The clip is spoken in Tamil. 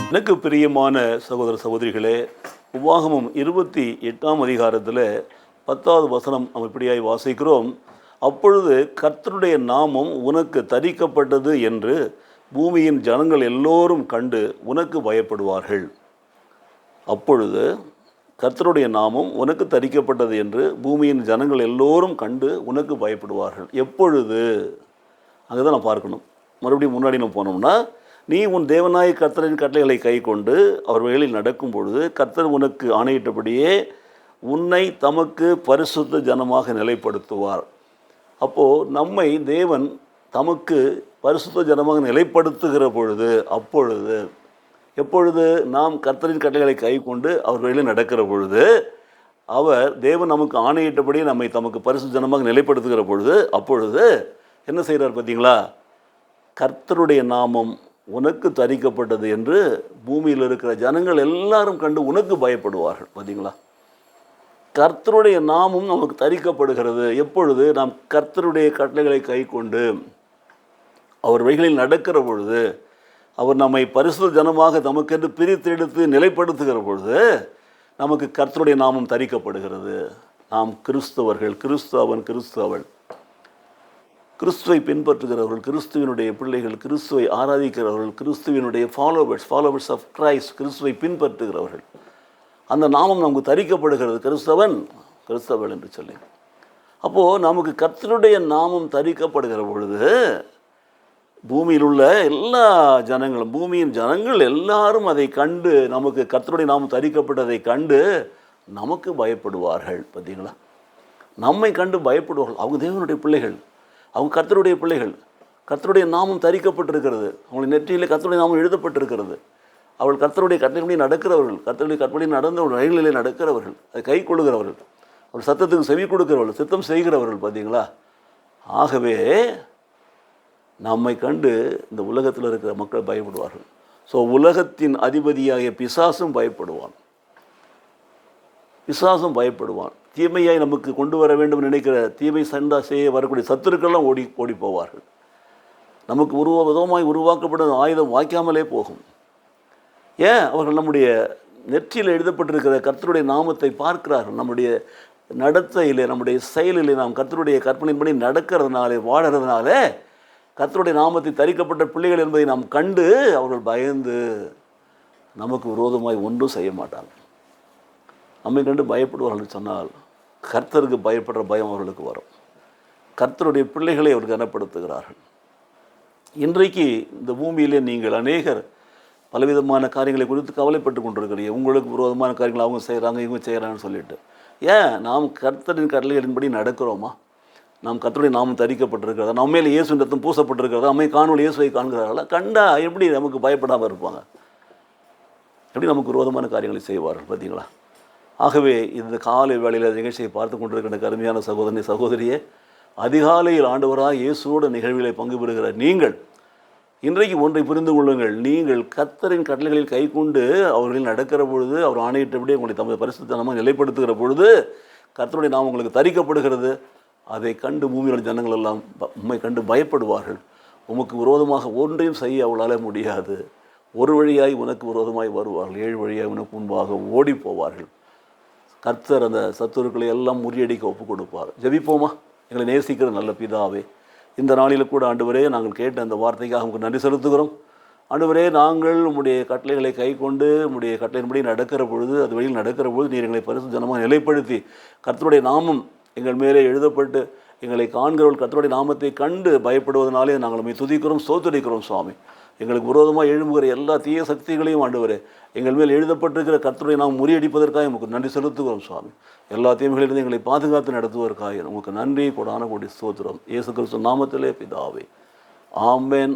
எனக்கு பிரியமான சகோதர சகோதரிகளே, உபாகமம் 28ஆம் அதிகாரத்தில் 10வது வசனம் நாம் இப்படியாய் வாசிக்கிறோம். அப்பொழுது கர்த்தருடைய நாமம் உனக்கு தரிக்கப்பட்டது என்று பூமியின் ஜனங்கள் எல்லோரும் கண்டு உனக்கு பயப்படுவார்கள். அப்பொழுது கர்த்தருடைய நாமம் உனக்கு தரிக்கப்பட்டது என்று பூமியின் ஜனங்கள் எல்லோரும் கண்டு உனக்கு பயப்படுவார்கள். எப்பொழுது? அங்கே தான் நான் பார்க்கணும். மறுபடியும் முன்னாடி நம்ம போனோம்னா, நீ உன் தேவனாய கர்த்தரின் கட்டளைகளை கை கொண்டு அவர் வழிகளில் நடக்கும் பொழுது கர்த்தர் உனக்கு ஆணையிட்டபடியே உன்னை தமக்கு பரிசுத்த ஜனமாக நிலைப்படுத்துவார். அப்போது நம்மை தேவன் தமக்கு பரிசுத்த ஜனமாக நிலைப்படுத்துகிற பொழுது, அப்பொழுது எப்பொழுது நாம் கர்த்தரின் கட்டளைகளை கை கொண்டு அவர் வழியில் நடக்கிற பொழுது, அவர் தேவன் நமக்கு ஆணையிட்டபடி நம்மை தமக்கு பரிசுத்த ஜனமாக நிலைப்படுத்துகிற பொழுது, அப்பொழுது என்ன செய்கிறார் பார்த்தீங்களா? கர்த்தருடைய நாமம் உனக்கு தரிக்கப்பட்டது என்று பூமியில் இருக்கிற ஜனங்கள் எல்லாரும் கண்டு உனக்கு பயப்படுவார்கள். பார்த்தீங்களா? கர்த்தருடைய நாமம் நமக்கு தரிக்கப்படுகிறது. எப்பொழுது? நாம் கர்த்தருடைய கட்டளைகளை கை கொண்டு அவர் வழிகளில் நடக்கிற பொழுது, அவர் நம்மை பரிசுத்த ஜனமாக நமக்கென்று பிரித்தெடுத்து நிலைப்படுத்துகிற பொழுது நமக்கு கர்த்தருடைய நாமம் தரிக்கப்படுகிறது. நாம் கிறிஸ்தவர்கள், கிறிஸ்தவன், கிறிஸ்தவள், கிறிஸ்துவை பின்பற்றுகிறவர்கள், கிறிஸ்துவினுடைய பிள்ளைகள், கிறிஸ்துவை ஆராதிக்கிறவர்கள், கிறிஸ்துவினுடைய ஃபாலோவர்ஸ் ஆஃப் கிரைஸ்ட், கிறிஸ்துவை பின்பற்றுகிறவர்கள். அந்த நாமம் நமக்கு தரிக்கப்படுகிறது, கிறிஸ்தவன், கிறிஸ்தவள் என்று சொல்லி. அப்போது நமக்கு கர்த்தருடைய நாமம் தரிக்கப்படுகிற பொழுது பூமியில் உள்ள எல்லா ஜனங்களும், பூமியின் ஜனங்கள் எல்லாரும் அதை கண்டு, நமக்கு கர்த்தருடைய நாமம் தரிக்கப்பட்டதை கண்டு நமக்கு பயப்படுவார்கள். பார்த்தீங்களா? நம்மை கண்டு பயப்படுவார்கள். அவங்க தேவனுடைய பிள்ளைகள், அவங்க கர்த்தருடைய பிள்ளைகள், கர்த்தருடைய நாமம் தரிக்கப்பட்டிருக்கிறது, அவங்களுடைய நெற்றியிலே கர்த்தருடைய நாமம் எழுதப்பட்டிருக்கிறது. அவள் கர்த்தருடைய கட்டளைப்படி நடக்கிறவர்கள், கர்த்தருடைய கட்டளை நடந்தவர்கள், ரயில்களிலே நடக்கிறவர்கள், அதை கை கொள்ளுகிறவர்கள், அவள் சத்தத்துக்கு செவி கொடுக்கிறவர்கள், சித்தம் செய்கிறவர்கள். பார்த்தீங்களா? ஆகவே நம்மை கண்டு இந்த உலகத்தில் இருக்கிற மக்கள் பயப்படுவார்கள். ஸோ உலகத்தின் அதிபதியாகிய பிசாசும் பயப்படுவான். பிசாசும் பயப்படுவான். தீமையாய் நமக்கு கொண்டு வர வேண்டும் நினைக்கிற தீமை சண்டா செய்ய வரக்கூடிய சத்துருக்கெல்லாம் ஓடி போவார்கள். நமக்கு விதமாய் உருவாக்கப்படும் ஆயுதம் வாய்க்காமலே போகும். ஏன்? அவர்கள் நம்முடைய நெற்றியில் எழுதப்பட்டிருக்கிற கர்த்தருடைய நாமத்தை பார்க்கிறார்கள். நம்முடைய நடத்தையிலே, நம்முடைய செயலிலே நாம் கர்த்தருடைய கற்பனையின்படி நடக்கிறதுனாலே, வாழறதுனாலே கர்த்தருடைய நாமத்தை தரிக்கப்பட்ட பிள்ளைகள் என்பதை நாம் கண்டு அவர்கள் பயந்து நமக்கு விரோதமாய் ஒன்றும் செய்ய மாட்டாங்க. நம்மை கண்டு பயப்படுவார்கள் சொன்னால் கர்த்தருக்கு பயப்படுற பயம் அவர்களுக்கு வரும். கர்த்தருடைய பிள்ளைகளை அவர்கள் கனப்படுத்துகிறார்கள். இன்றைக்கு இந்த பூமியிலே நீங்கள் அநேகர் பலவிதமான காரியங்களை குறித்து கவலைப்பட்டு கொண்டிருக்கிறீங்க. உங்களுக்கு விரோதமான காரியங்களை அவங்க செய்கிறாங்க, இவங்க செய்கிறாங்கன்னு சொல்லிட்டு. ஏன்? நாம் கர்த்தரின் கட்டளைகளின்படி நடக்கிறோமா? நாம் கர்த்தருடைய நாமம் தரிக்கப்பட்டிருக்கிறதா? நம்ம மேலே இயேசு ரத்தம் பூசப்பட்டிருக்கிறதா? நம்ம காணொலி இயேசுவை காண்கிறார்களா? கண்டா எப்படி நமக்கு பயப்படாமல் இருப்பாங்க? எப்படி நமக்கு விரோதமான காரியங்களை செய்வார்கள்? பார்த்தீங்களா? ஆகவே இந்த காலை வேளையில் நிகழ்ச்சியை பார்த்து கொண்டிருக்கிற கருமையான சகோதரனை, சகோதரியே, அதிகாலையில் ஆண்டவராக இயேசுவோட நிகழ்வுகளை பங்கு பெறுகிற நீங்கள் இன்றைக்கு ஒன்றை புரிந்து கொள்ளுங்கள். நீங்கள் கர்த்தரின் கட்டளைகளில் கை கொண்டு அவர்களில் நடக்கிற பொழுது, அவர் ஆணையிட்டபடி உங்களை தமது பரிசுத்தமாக நிலைப்படுத்துகிற பொழுது கர்த்தருடைய நாமம் உங்களுக்கு தரிக்கப்படுகிறது. அதை கண்டு பூமியோட ஜனங்கள் எல்லாம் உம்மை கண்டு பயப்படுவார்கள். உமக்கு விரோதமாக ஒன்றையும் செய்ய அவளால் முடியாது. ஒரு வழியாய் உனக்கு விரோதமாய் வருவார்கள், 7 வழியாய் உனக்கு முன்பாக ஓடி போவார்கள். கர்த்தர் அந்த சத்துருக்களை எல்லாம் முறியடிக்க ஒப்பு கொடுப்பார். ஜெபிப்போமா? எங்களை நேசிக்கிற நல்ல பிதாவே, இந்த நாளில் கூட ஆண்டவரே, நாங்கள் கேட்ட அந்த வார்த்தைக்காக உங்களுக்கு நன்றி செலுத்துகிறோம். ஆண்டவரே, நாங்கள் உம்முடைய கட்டளைகளை கை கொண்டு உம்முடைய கட்டளையின்படி நடக்கிற பொழுது, அது வழியில் நடக்கிற பொழுது நீர் எங்களை பரிசுத்த ஜனமாக நிலைப்படுத்தி கர்த்தருடைய நாமம் எங்கள் மேலே எழுதப்பட்டு எங்களை காண்கிறவர்கள் கர்த்தருடைய நாமத்தை கண்டு பயப்படுவதனாலே நாங்கள் உம்மை துதிக்கிறோம், ஸ்தோத்திரிக்கிறோம். சுவாமி, எங்களுக்கு விரோதமாக எழும்புகிற எல்லா தீய சக்திகளையும் ஆண்டவரே, எங்கள் மேல் எழுதப்பட்டிருக்கிற கர்த்தருடைய நாம் முறியடிப்பதற்காக உங்களுக்கு நன்றி செலுத்துகிறோம். சுவாமி, எல்லா தீமைகளிலிருந்து எங்களை பாதுகாத்து நடத்துவதற்காக உங்களுக்கு நன்றி, கொடான கோடி ஸ்தோத்திரம். இயேசு கிறிஸ்து நாமத்திலே பிதாவே, ஆமென்.